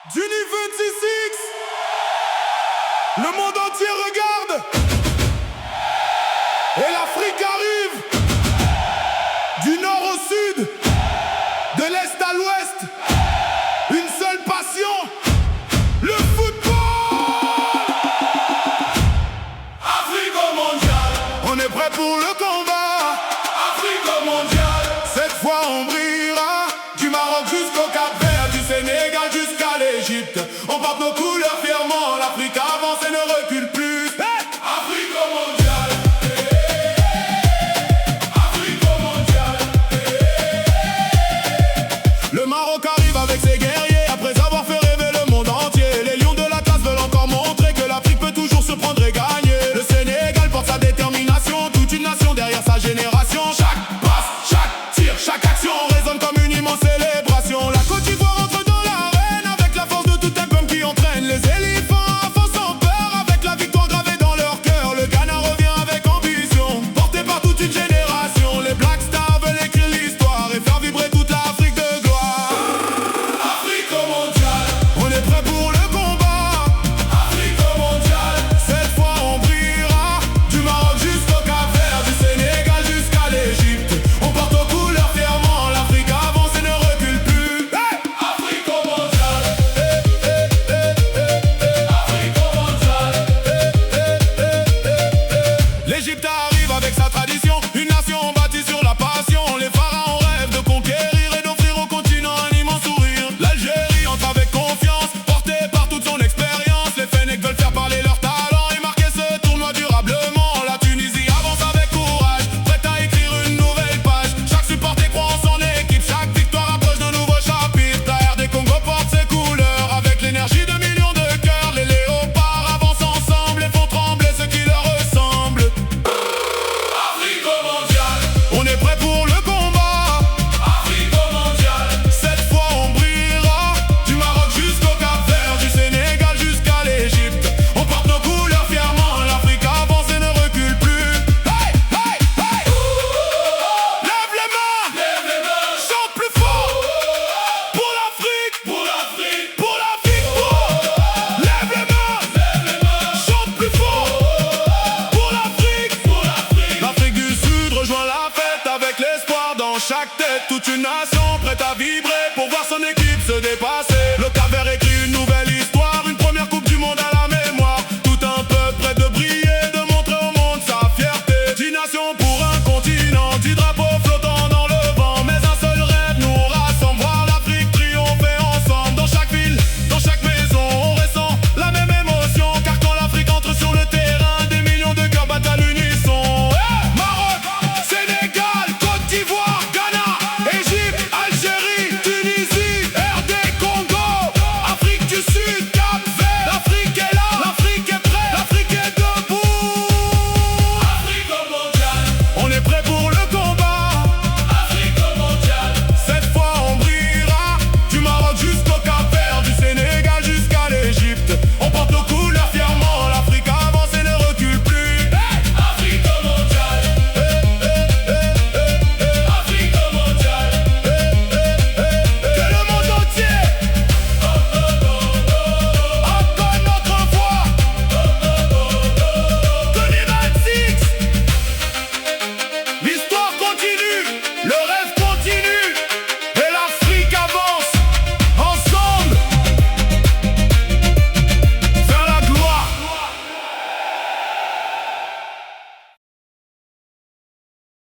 Juni 26, le monde entier regarde et l'Afrique arrive du nord au sud, de l'est à l'ouest, une seule passion, le football. Afrique mondiale, On est prêt pour le combat, Afrique mondiale, cette fois on brillera, du Maroc jusqu'au Cap-Vert, du Sénégal jusqu'à l'Égypte. On porte nos couleurs fièrement, l'Afrique avance et ne recule plus. Hey! Afrique mondiale, Afrique mondiale. Le Maroc arrive avec ses guerriers, après avoir fait rêver le monde entier. Les lions de l'Atlas veulent encore montrer que l'Afrique peut toujours se prendre et gagner. Le Sénégal porte sa détermination, toute une nation derrière sa génération. Chaque passe, chaque tir, chaque action résonne comme une immense célébration. La Côte d'Ivoire entre dans l'arène avec la force de tout un peuple qui entraîne. Les éléphants avancent sans peur avec la victoire gravée dans leur cœur. Le Ghana revient avec ambition, porté par toute une génération. Les Black Stars veulent écrire l'histoire et faire vibrer toute l'Afrique de gloire. Afrique mondiale, On est prêt pour le combat, Afrique mondiale, cette fois on brillera, du Maroc jusqu'au Cap-Vert, du Sénégal jusqu'à l'Égypte. On porte aux couleurs fièrement, l'Afrique avance et ne recule plus. Hey! Afrique mondiale, Afrique mondiale. L'Égypte arrive avec sa tradition, une nation bâtie sur la passion. Les pharaons rêvent de conquérir et d'offrir au continent un immense sourire. L'Algérie entre avec confiance, portée par toute son expérience. Les Fennecs veulent faire parler leur talent et marquer ce tournoi durablement. La Tunisie avance avec courage, prête à écrire une nouvelle page. Chaque supporter croit en son équipe, chaque victoire approche d'un nouveau chapitre. La RD Congo porte ses couleurs avec l'énergie de millions de cœurs. Les léopards avancent ensemble et font trembler ceux qui leur ressemblent. Afrique mondiale, On est prêt pour le combat, Afrique mondiale, cette fois on brillera, du Maroc jusqu'au Cap-Vert, du Sénégal jusqu'à l'Égypte. On porte nos couleurs fièrement, l'Afrique avance et ne recule plus. Hey, hey, hey! Lève les mains, chante plus fort, pour l'Afrique, pour l'Afrique, pour la victoire. Lève les mains, chante plus fort, pour l'Afrique. pour l'Afrique. L'Afrique du Sud rejoint la fête avec l'espoir dans chaque tête. Toute une nation prête à vibrer pour voir son équipe se dépasser.